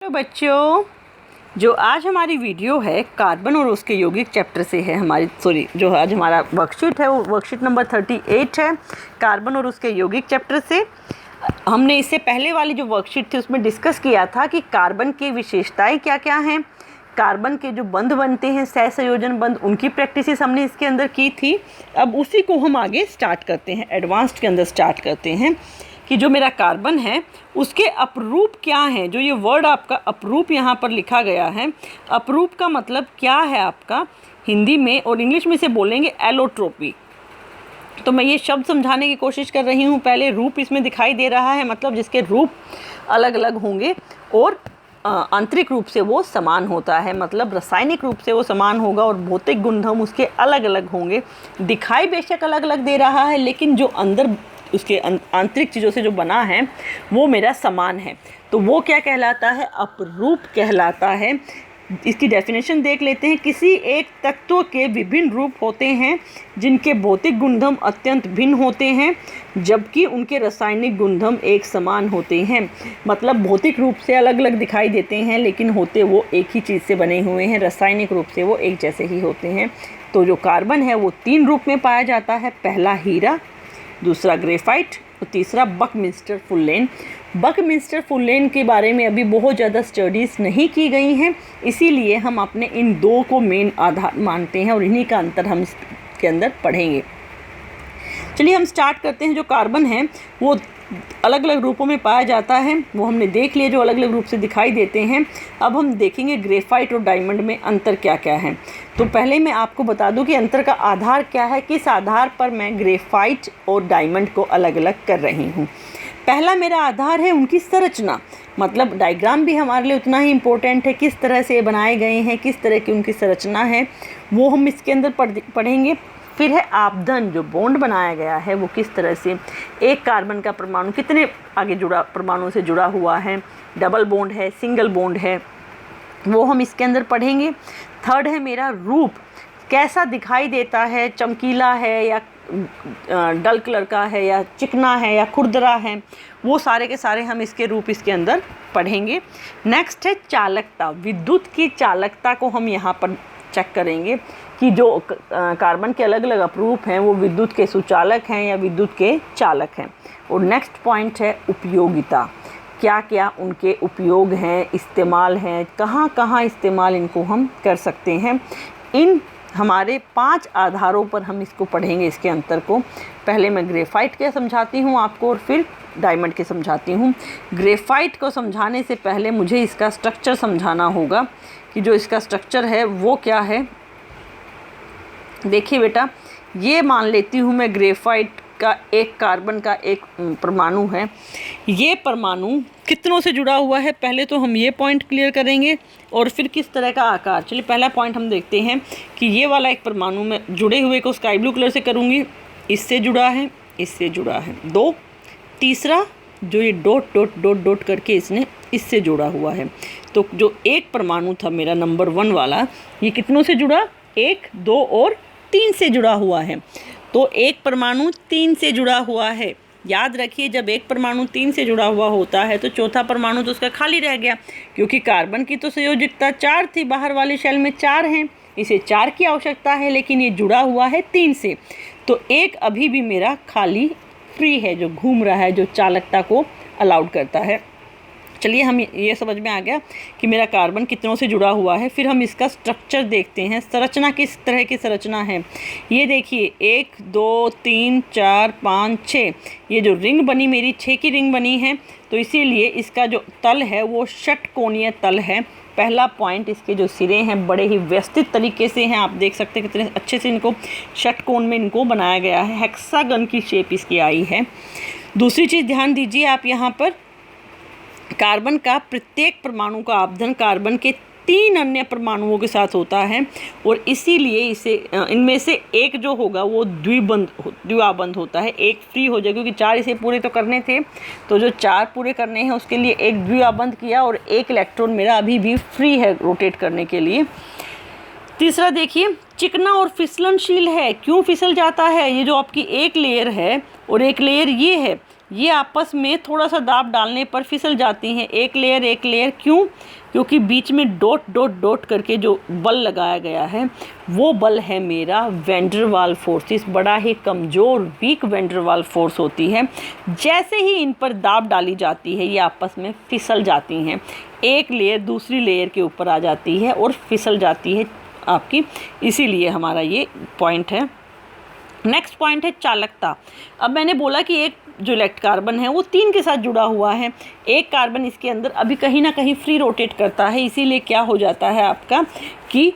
तो बच्चों, जो आज हमारी वीडियो है कार्बन और उसके यौगिक चैप्टर से है जो आज हमारा वर्कशीट है वो वर्कशीट नंबर 38 है, कार्बन और उसके यौगिक चैप्टर से। हमने इससे पहले वाली जो वर्कशीट थी उसमें डिस्कस किया था कि कार्बन की विशेषताएं क्या क्या हैं, कार्बन के जो बंध बनते हैं सहसंयोजन बंध, उनकी प्रैक्टिसेस हमने इसके अंदर की थी। अब उसी को हम आगे स्टार्ट करते हैं, एडवांस्ड के अंदर स्टार्ट करते हैं कि जो मेरा कार्बन है उसके अपरूप क्या हैं। जो ये वर्ड आपका अपरूप यहाँ पर लिखा गया है, अपरूप का मतलब क्या है आपका हिंदी में और इंग्लिश में से बोलेंगे एलोट्रोपी। तो मैं ये शब्द समझाने की कोशिश कर रही हूँ। पहले रूप इसमें दिखाई दे रहा है, मतलब जिसके रूप अलग अलग होंगे और आंतरिक रूप से वो समान होता है, मतलब रासायनिक रूप से वो समान होगा और भौतिक गुणधर्म उसके अलग अलग होंगे। दिखाई बेशक अलग अलग दे रहा है लेकिन जो अंदर उसके आंतरिक चीज़ों से जो बना है वो मेरा समान है, तो वो क्या कहलाता है, अपरूप कहलाता है। इसकी डेफिनेशन देख लेते हैं। किसी एक तत्व के विभिन्न रूप होते हैं जिनके भौतिक गुणधर्म अत्यंत भिन्न होते हैं जबकि उनके रासायनिक गुणधर्म एक समान होते हैं। मतलब भौतिक रूप से अलग अलग दिखाई देते हैं लेकिन होते वो एक ही चीज़ से बने हुए हैं, रासायनिक रूप से वो एक जैसे ही होते हैं। तो जो कार्बन है वो 3 रूप में पाया जाता है, पहला हीरा, दूसरा ग्रेफाइट और तीसरा बकमिंस्टर फुल्लेन। बकमिंस्टर फुल्लेन के बारे में अभी बहुत ज़्यादा स्टडीज़ नहीं की गई हैं, इसीलिए हम अपने इन दो को मेन आधार मानते हैं और इन्हीं का अंतर हम इसके अंदर पढ़ेंगे। चलिए हम स्टार्ट करते हैं। जो कार्बन है वो अलग अलग रूपों में पाया जाता है, वो हमने देख लिया जो अलग अलग रूप से दिखाई देते हैं। अब हम देखेंगे ग्रेफाइट और डायमंड में अंतर क्या क्या है। तो पहले मैं आपको बता दूं कि अंतर का आधार क्या है, किस आधार पर मैं ग्रेफाइट और डायमंड को अलग अलग कर रही हूँ। पहला मेरा आधार है उनकी संरचना, मतलब डायग्राम भी हमारे लिए उतना ही इम्पोर्टेंट है, किस तरह से बनाए गए हैं, किस तरह की उनकी संरचना है वो हम इसके अंदर पढ़ेंगे। फिर है आपधन, जो बॉन्ड बनाया गया है वो किस तरह से, एक कार्बन का परमाणु कितने आगे परमाणु से जुड़ा हुआ है, डबल बॉन्ड है, सिंगल बॉन्ड है, वो हम इसके अंदर पढ़ेंगे। थर्ड है मेरा रूप, कैसा दिखाई देता है, चमकीला है या डल कलर का है या चिकना है या खुरदरा है, वो सारे के सारे हम इसके रूप इसके अंदर पढ़ेंगे। नेक्स्ट है चालकता, विद्युत की चालकता को हम यहाँ पर चेक करेंगे कि जो कार्बन के अलग अलग अपरूप हैं वो विद्युत के सुचालक हैं या विद्युत के चालक हैं। और नेक्स्ट पॉइंट है उपयोगिता, क्या क्या उनके उपयोग हैं, इस्तेमाल हैं, कहाँ कहाँ इस्तेमाल इनको हम कर सकते हैं। इन हमारे 5 आधारों पर हम इसको पढ़ेंगे, इसके अंतर को। पहले मैं ग्रेफाइट के समझाती हूँ आपको और फिर डायमंड के समझाती हूँ। ग्रेफाइट को समझाने से पहले मुझे इसका स्ट्रक्चर समझाना होगा कि जो इसका स्ट्रक्चर है वो क्या है। देखिए बेटा, ये मान लेती हूँ मैं ग्रेफाइट का एक कार्बन का एक परमाणु है। ये परमाणु कितनों से जुड़ा हुआ है, पहले तो हम ये पॉइंट क्लियर करेंगे और फिर किस तरह का आकार। चलिए पहला पॉइंट हम देखते हैं कि ये वाला एक परमाणु में जुड़े हुए को स्काई ब्लू कलर से करूँगी, इससे जुड़ा है, इससे जुड़ा है 2। तीसरा जो ये डॉट डॉट डॉट डॉट करके इसने इससे जुड़ा हुआ है। तो जो एक परमाणु था मेरा नंबर 1 वाला, ये कितनों से जुड़ा, 1, 2 और 3 से जुड़ा हुआ है। तो एक परमाणु 3 से जुड़ा हुआ है। याद रखिए, जब एक परमाणु 3 से जुड़ा हुआ होता है तो चौथा परमाणु तो उसका खाली रह गया, क्योंकि कार्बन की तो संयोजकता 4 थी, बाहर वाले शेल में 4 हैं, इसे 4 की आवश्यकता है लेकिन ये जुड़ा हुआ है 3 से। तो एक अभी भी मेरा खाली फ्री है जो घूम रहा है, जो चालकता को अलाउड करता है। चलिए हम ये समझ में आ गया कि मेरा कार्बन कितनों से जुड़ा हुआ है। फिर हम इसका स्ट्रक्चर देखते हैं, संरचना किस तरह की संरचना है। ये देखिए 1, 2, 3, 4, 5, 6, ये जो रिंग बनी मेरी 6 की रिंग बनी है, तो इसीलिए इसका जो तल है वो षटकोणीय तल है। पहला पॉइंट, इसके जो सिरे हैं बड़े ही व्यवस्थित तरीके से हैं, आप देख सकते हैं कितने अच्छे से इनको षटकोण में इनको बनाया गया है, हेक्सागन की शेप इसकी आई है। दूसरी चीज़ ध्यान दीजिए आप यहाँ पर, कार्बन का प्रत्येक परमाणु का आपधन कार्बन के 3 अन्य परमाणुओं के साथ होता है और इसीलिए इसे इनमें से एक जो होगा वो द्विआबंध होता है, एक फ्री हो जाए, क्योंकि 4 इसे पूरे तो करने थे, तो जो 4 पूरे करने हैं उसके लिए एक द्विआबंध किया और एक इलेक्ट्रॉन मेरा अभी भी फ्री है रोटेट करने के लिए। तीसरा देखिए, चिकना और फिसलनशील है। क्यों फिसल जाता है, ये जो आपकी एक लेयर है और एक लेयर ये है, ये आपस में थोड़ा सा दाब डालने पर फिसल जाती हैं, एक लेयर। क्यों? क्योंकि बीच में डॉट डॉट डॉट करके जो बल लगाया गया है वो बल है मेरा वैन डर वाल फोर्स। बड़ा ही कमज़ोर वीक वैन डर वाल फोर्स होती है। जैसे ही इन पर दाब डाली जाती है ये आपस में फिसल जाती हैं, एक लेयर दूसरी लेयर के ऊपर आ जाती है और फिसल जाती है आपकी, इसीलिए हमारा ये पॉइंट है। नेक्स्ट पॉइंट है चालकता। अब मैंने बोला कि एक जो इलेक्ट्रॉन कार्बन है वो 3 के साथ जुड़ा हुआ है, एक कार्बन इसके अंदर अभी कहीं ना कहीं फ्री रोटेट करता है, इसीलिए क्या हो जाता है आपका कि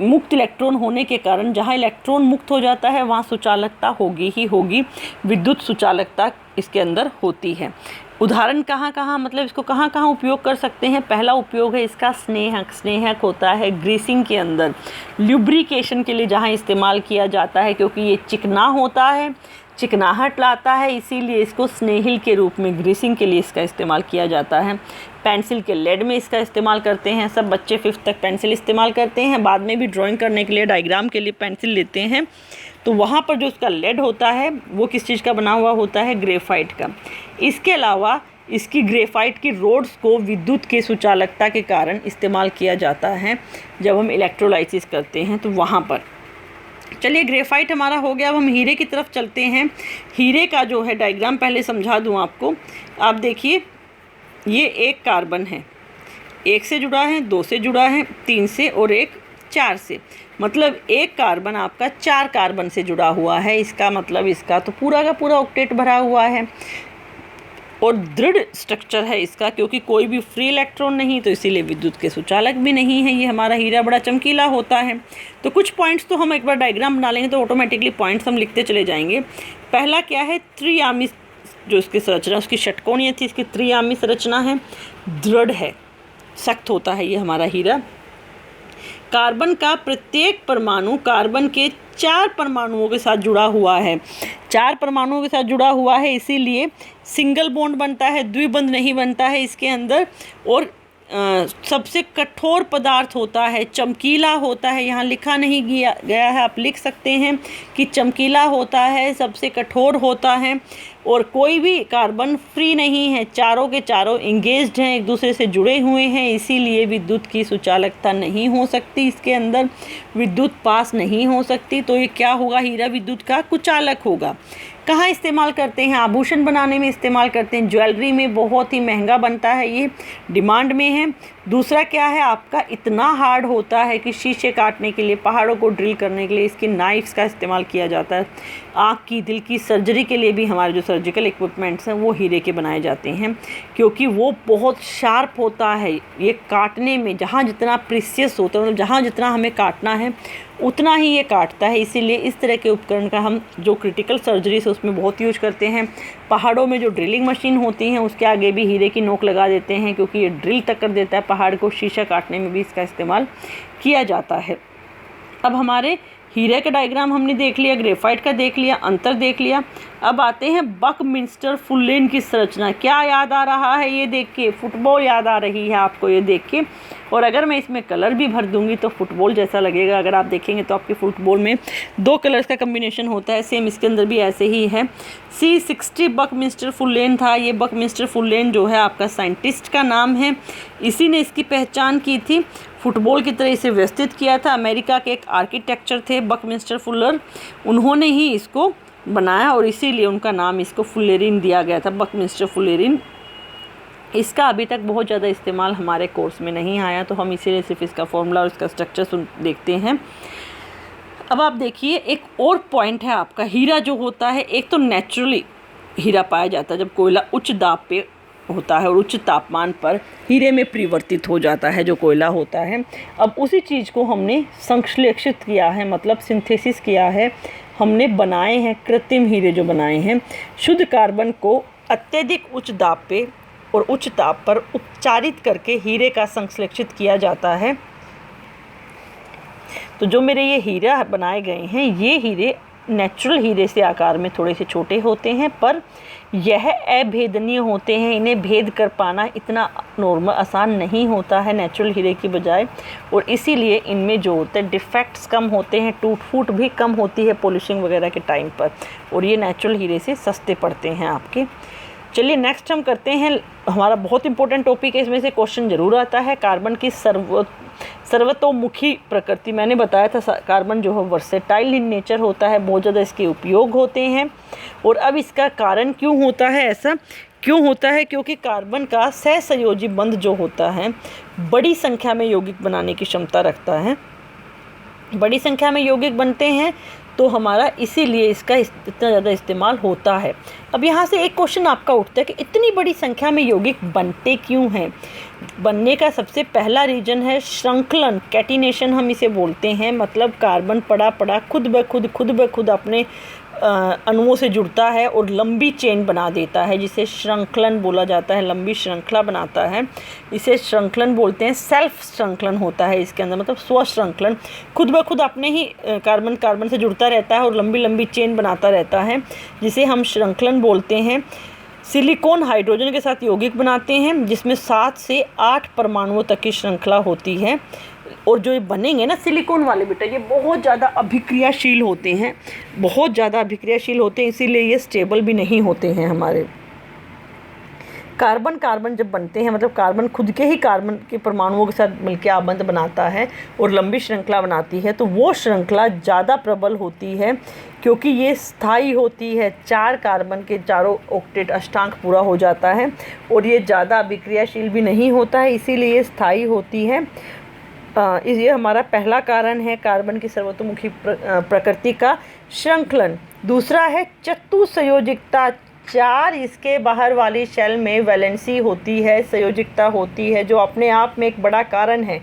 मुक्त इलेक्ट्रॉन होने के कारण जहाँ इलेक्ट्रॉन मुक्त हो जाता है वहाँ सुचालकता होगी ही होगी, विद्युत सुचालकता इसके अंदर होती है। उदाहरण कहाँ मतलब इसको कहाँ उपयोग कर सकते हैं? पहला उपयोग है इसका स्नेहक होता है ग्रीसिंग के अंदर, ल्यूब्रिकेशन के लिए जहाँ इस्तेमाल किया जाता है, क्योंकि ये चिकना होता है, चिकनाहट लाता है, इसीलिए इसको स्नेहिल के रूप में ग्रीसिंग के लिए इसका इस्तेमाल किया जाता है। पेंसिल के लेड में इसका इस्तेमाल करते हैं, सब बच्चे 5th तक पेंसिल इस्तेमाल करते हैं, बाद में भी ड्राइंग करने के लिए डायग्राम के लिए पेंसिल लेते हैं, तो वहाँ पर जो इसका लेड होता है वो किस चीज़ का बना हुआ होता है? ग्रेफाइट का। इसके अलावा इसकी ग्रेफाइट की रोड्स को विद्युत के सुचालकता के कारण इस्तेमाल किया जाता है जब हम इलेक्ट्रोलाइसिस करते हैं, तो वहाँ पर। चलिए ग्रेफाइट हमारा हो गया, अब हम हीरे की तरफ चलते हैं। हीरे का जो है डायग्राम पहले समझा दूं आपको। आप देखिए ये एक कार्बन है, 1 से जुड़ा है, 2 से जुड़ा है, 3 से और एक 4 से, मतलब एक कार्बन आपका 4 कार्बन से जुड़ा हुआ है। इसका मतलब इसका तो पूरा का पूरा ऑक्टेट भरा हुआ है और दृढ़ स्ट्रक्चर है इसका, क्योंकि कोई भी फ्री इलेक्ट्रॉन नहीं, तो इसीलिए विद्युत के सुचालक भी नहीं है। ये हमारा हीरा बड़ा चमकीला होता है। तो कुछ पॉइंट्स तो हम एक बार डायग्राम बना लेंगे तो ऑटोमेटिकली पॉइंट्स हम लिखते चले जाएंगे। पहला क्या है? त्रियामी, जो इसकी संरचना उसकी षटकोणीय थी, इसकी त्रियामी संरचना है, दृढ़ है, सख्त होता है ये हमारा हीरा। कार्बन का प्रत्येक परमाणु कार्बन के 4 परमाणुओं के साथ जुड़ा हुआ है, 4 परमाणुओं के साथ जुड़ा हुआ है, इसीलिए सिंगल बॉन्ड बनता है, द्विबंध नहीं बनता है इसके अंदर। और सबसे कठोर पदार्थ होता है, चमकीला होता है, यहाँ लिखा नहीं गया है, आप लिख सकते हैं कि चमकीला होता है, सबसे कठोर होता है। और कोई भी कार्बन फ्री नहीं है, चारों के चारों इंगेज्ड हैं, एक दूसरे से जुड़े हुए हैं, इसीलिए विद्युत की सुचालकता नहीं हो सकती, इसके अंदर विद्युत पास नहीं हो सकती। तो ये क्या होगा? हीरा विद्युत का कुचालक होगा। कहाँ इस्तेमाल करते हैं? आभूषण बनाने में इस्तेमाल करते हैं, ज्वेलरी में बहुत ही महंगा बनता है, ये डिमांड में है। दूसरा क्या है आपका? इतना हार्ड होता है कि शीशे काटने के लिए, पहाड़ों को ड्रिल करने के लिए इसकी नाइफ्स का इस्तेमाल किया जाता है। आँख की, दिल की सर्जरी के लिए भी हमारे जो सर्जिकल इक्विपमेंट्स हैं वो हीरे के बनाए जाते हैं, क्योंकि वो बहुत शार्प होता है। ये काटने में जहाँ जितना प्रीशियस होता है, मतलब जहाँ जितना हमें काटना है उतना ही ये काटता है, इसीलिए इस तरह के उपकरण का हम जो क्रिटिकल सर्जरी से उसमें बहुत यूज करते हैं। पहाड़ों में जो ड्रिलिंग मशीन होती हैं उसके आगे भी हीरे की नोक लगा देते हैं, क्योंकि ये ड्रिल तक कर देता है पहाड़ को। शीशा काटने में भी इसका इस्तेमाल किया जाता है। अब हमारे हीरे का डायग्राम हमने देख लिया, ग्रेफाइट का देख लिया, अंतर देख लिया। अब आते हैं बकमिंस्टर फुल्लेन की संरचना। क्या याद आ रहा है ये देख के? फुटबॉल याद आ रही है आपको ये देख के। और अगर मैं इसमें कलर भी भर दूंगी तो फुटबॉल जैसा लगेगा। अगर आप देखेंगे तो आपके फुटबॉल में 2 कलर्स का कम्बिनेशन होता है, सेम इसके अंदर भी ऐसे ही है। C60 बकमिंस्टर फुल्लेन था। ये बकमिंस्टर फुल्लेन जो है आपका साइंटिस्ट का नाम है, इसी ने इसकी पहचान की थी। फुटबॉल की तरह इसे व्यवस्थित किया था। अमेरिका के एक आर्किटेक्चर थे बकमिंस्टर फुल्लर, उन्होंने ही इसको बनाया और इसीलिए उनका नाम इसको फुल्लेरिन दिया गया था, बकमिंस्टर फुल्लेरिन। इसका अभी तक बहुत ज़्यादा इस्तेमाल हमारे कोर्स में नहीं आया, तो हम इसीलिए सिर्फ इसका फॉर्मूला और इसका स्ट्रक्चर देखते हैं। अब आप देखिए एक और पॉइंट है आपका, हीरा जो होता है, एक तो नेचुरली हीरा पाया जाता है जब कोयला उच्च दाब पे होता है और उच्च तापमान पर हीरे में परिवर्तित हो जाता है जो कोयला होता है। अब उसी चीज़ को हमने संश्लेषित किया है, मतलब सिंथेसिस किया है, हमने बनाए हैं कृत्रिम हीरे जो बनाए हैं। शुद्ध कार्बन को अत्यधिक उच्च दाब पे और उच्च ताप पर उपचारित करके हीरे का संश्लेषित किया जाता है। तो जो मेरे ये हीरा बनाए गए हैं, ये हीरे नेचुरल हीरे से आकार में थोड़े से छोटे होते हैं, पर यह अभेदनीय होते हैं। इन्हें भेद कर पाना इतना नॉर्मल आसान नहीं होता है नेचुरल हीरे की बजाय, और इसीलिए इनमें जो होते हैं डिफेक्ट्स कम होते हैं, टूट फूट भी कम होती है पॉलिशिंग वगैरह के टाइम पर, और ये नेचुरल हीरे से सस्ते पड़ते हैं आपके। चलिए नेक्स्ट हम करते हैं, हमारा बहुत इंपॉर्टेंट टॉपिक है, इसमें से क्वेश्चन जरूर आता है, कार्बन की सर्वतोमुखी प्रकृति। मैंने बताया था कार्बन जो है वर्सेटाइल इन नेचर होता है, बहुत ज़्यादा इसके उपयोग होते हैं। और अब इसका कारण क्यों होता है, ऐसा क्यों होता है, क्योंकि कार्बन का सहसंयोजी बंध जो होता है बड़ी संख्या में यौगिक बनाने की क्षमता रखता है। बड़ी संख्या में यौगिक बनते हैं तो हमारा इसीलिए इसका इतना ज़्यादा इस्तेमाल होता है। अब यहाँ से एक क्वेश्चन आपका उठता है कि इतनी बड़ी संख्या में यौगिक बनते क्यों हैं। बनने का सबसे पहला रीज़न है श्रृंखलन, कैटिनेशन हम इसे बोलते हैं। मतलब कार्बन पड़ा पड़ा खुद ब खुद अपने अणुओं से जुड़ता है और लंबी चेन बना देता है, जिसे श्रृंखलन बोला जाता है, लंबी श्रृंखला बनाता है, इसे श्रृंखलन बोलते हैं। सेल्फ श्रृंखलन होता है इसके अंदर, मतलब स्व श्रृंखलन, खुद ब खुद अपने ही कार्बन से जुड़ता रहता है और लंबी लंबी चेन बनाता रहता है, जिसे हम श्रृंखलन बोलते हैं। सिलिकॉन हाइड्रोजन के साथ यौगिक बनाते हैं, जिसमें 7 से 8 परमाणुओं तक की श्रृंखला होती है। और जो ये बनेंगे ना सिलिकॉन वाले बेटा, ये बहुत ज़्यादा अभिक्रियाशील होते हैं, बहुत ज़्यादा अभिक्रियाशील होते हैं, इसीलिए ये स्टेबल भी नहीं होते हैं हमारे। कार्बन जब बनते हैं, मतलब कार्बन खुद के ही कार्बन के परमाणुओं के साथ मिलकर आबंध बनाता है और लंबी श्रृंखला बनाती है, तो वो श्रृंखला ज़्यादा प्रबल होती है क्योंकि ये स्थायी होती है। 4 कार्बन के चारों ऑक्टेट अष्टांक पूरा हो जाता है और ये ज़्यादा अभिक्रियाशील भी नहीं होता है, इसीलिए ये स्थायी होती है। ये हमारा पहला कारण है कार्बन की सर्वतोमुखी प्रकृति का श्रृंखलन। दूसरा है चतुसंयोजिकता। 4 इसके बाहर वाली शेल में वैलेंसी होती है, संयोजिकता होती है, जो अपने आप में एक बड़ा कारण है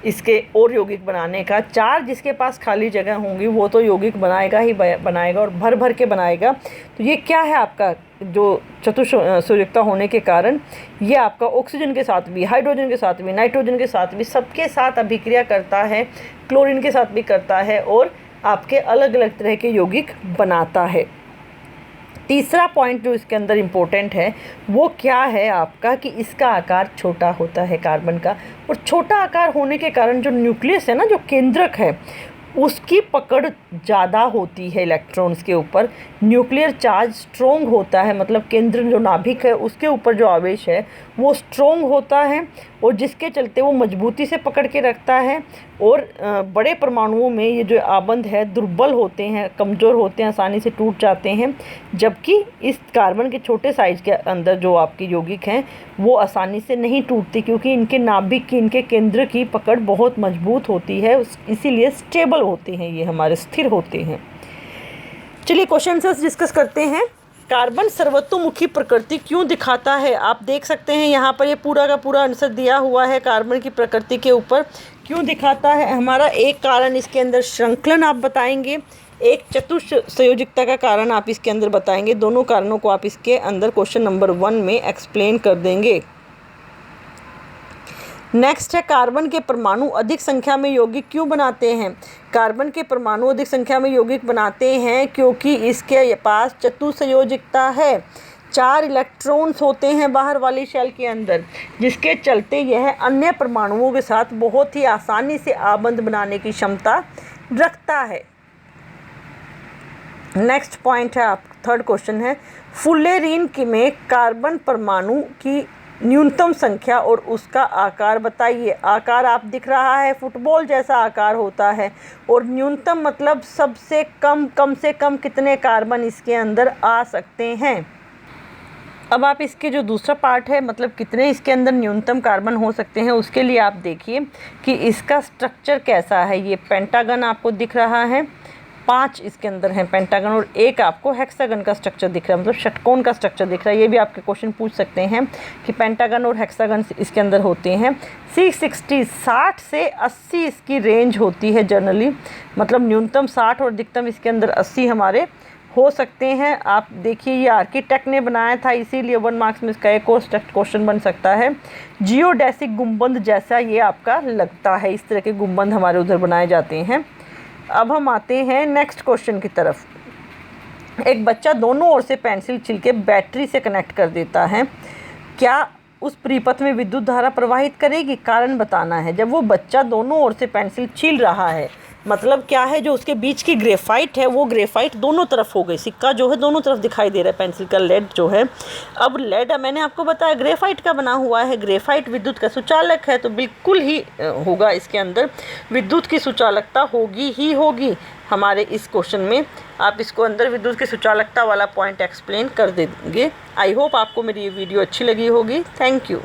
इसके और यौगिक बनाने का। 4 जिसके पास खाली जगह होंगी वो तो यौगिक बनाएगा ही बनाएगा और भर भर के बनाएगा। तो ये क्या है आपका जो चतुसंयोजिकता होने के कारण, ये आपका ऑक्सीजन के साथ भी, हाइड्रोजन के साथ भी, नाइट्रोजन के साथ भी, सबके साथ अभिक्रिया करता है, क्लोरीन के साथ भी करता है और आपके अलग अलग तरह के यौगिक बनाता है। तीसरा पॉइंट जो इसके अंदर इम्पोर्टेंट है वो क्या है आपका, कि इसका आकार छोटा होता है कार्बन का, और छोटा आकार होने के कारण जो न्यूक्लियस है ना, जो केंद्रक है, उसकी पकड़ ज़्यादा होती है इलेक्ट्रॉन्स के ऊपर। न्यूक्लियर चार्ज स्ट्रॉन्ग होता है, मतलब केंद्र जो नाभिक है उसके ऊपर जो आवेश है वो स्ट्रॉन्ग होता है और जिसके चलते वो मजबूती से पकड़ के रखता है। और बड़े परमाणुओं में ये जो आबंध है दुर्बल होते हैं, कमज़ोर होते हैं, आसानी से टूट जाते हैं, जबकि इस कार्बन के छोटे साइज़ के अंदर जो आपके यौगिक हैं वो आसानी से नहीं टूटते, क्योंकि इनके नाभिक की, इनके केंद्र की पकड़ बहुत मजबूत होती है, इसीलिए स्टेबल होते हैं, ये हमारे स्थिर होते हैं। चलिए क्वेश्चन आंसर्स डिस्कस करते हैं। कार्बन सर्वतोमुखी प्रकृति क्यों दिखाता है, आप देख सकते हैं यहाँ पर ये पूरा का पूरा आंसर दिया हुआ है कार्बन की प्रकृति के ऊपर क्यों दिखाता है। हमारा एक कारण इसके अंदर श्रृंखलन आप बताएंगे, एक चतुसंयोजिकता का कारण आप इसके अंदर बताएंगे। दोनों कारणों को आप इसके अंदर क्वेश्चन नंबर 1 में एक्सप्लेन कर देंगे। नेक्स्ट है कार्बन के परमाणु अधिक संख्या में यौगिक क्यों बनाते हैं। कार्बन के परमाणु अधिक संख्या में यौगिक बनाते हैं क्योंकि इसके पास चतुसंयोजिकता है। 4 इलेक्ट्रॉन्स होते हैं बाहर वाली शेल के अंदर, जिसके चलते यह अन्य परमाणुओं के साथ बहुत ही आसानी से आबंध बनाने की क्षमता रखता है। नेक्स्ट पॉइंट है, आप थर्ड क्वेश्चन है, फुल्लेरीन में कार्बन परमाणु की न्यूनतम संख्या और उसका आकार बताइए। आकार आप दिख रहा है, फुटबॉल जैसा आकार होता है, और न्यूनतम मतलब सबसे कम से कम कितने कार्बन इसके अंदर आ सकते हैं। अब आप इसके जो दूसरा पार्ट है, मतलब कितने इसके अंदर न्यूनतम कार्बन हो सकते हैं, उसके लिए आप देखिए कि इसका स्ट्रक्चर कैसा है। ये पेंटागन आपको दिख रहा है, 5 इसके अंदर हैं पेंटागन, और एक आपको हेक्सागन का स्ट्रक्चर दिख रहा है, मतलब षटकोण का स्ट्रक्चर दिख रहा है। ये भी आपके क्वेश्चन पूछ सकते हैं कि पेंटागन और हेक्सागन इसके अंदर होते हैं। 60 से 80 इसकी रेंज होती है जनरली, मतलब न्यूनतम 60 और अधिकतम इसके अंदर 80 हमारे हो सकते हैं। आप देखिए ये आर्किटेक्ट ने बनाया था, इसीलिए 1 मार्क्स में इसका एक और क्वेश्चन बन सकता है। जियोडेसिक गुंबद जैसा ये आपका लगता है, इस तरह के गुंबद हमारे उधर बनाए जाते हैं। अब हम आते हैं नेक्स्ट क्वेश्चन की तरफ। एक बच्चा दोनों ओर से पेंसिल छील के बैटरी से कनेक्ट कर देता है, क्या उस परिपथ में विद्युत धारा प्रवाहित करेगी। कारण बताना है। जब वो बच्चा दोनों ओर से पेंसिल छील रहा है, मतलब क्या है, जो उसके बीच की ग्रेफाइट है वो ग्रेफाइट दोनों तरफ हो गई, सिक्का जो है दोनों तरफ दिखाई दे रहा है पेंसिल का। लेड जो है, अब लेड मैंने आपको बताया ग्रेफाइट का बना हुआ है, ग्रेफाइट विद्युत का सुचालक है, तो बिल्कुल ही होगा इसके अंदर विद्युत की सुचालकता होगी ही होगी। हमारे इस क्वेश्चन में आप इसको अंदर विद्युत की सुचालकता वाला पॉइंट एक्सप्लेन कर देंगे। आई होप आपको मेरी ये वीडियो अच्छी लगी होगी। Thank you.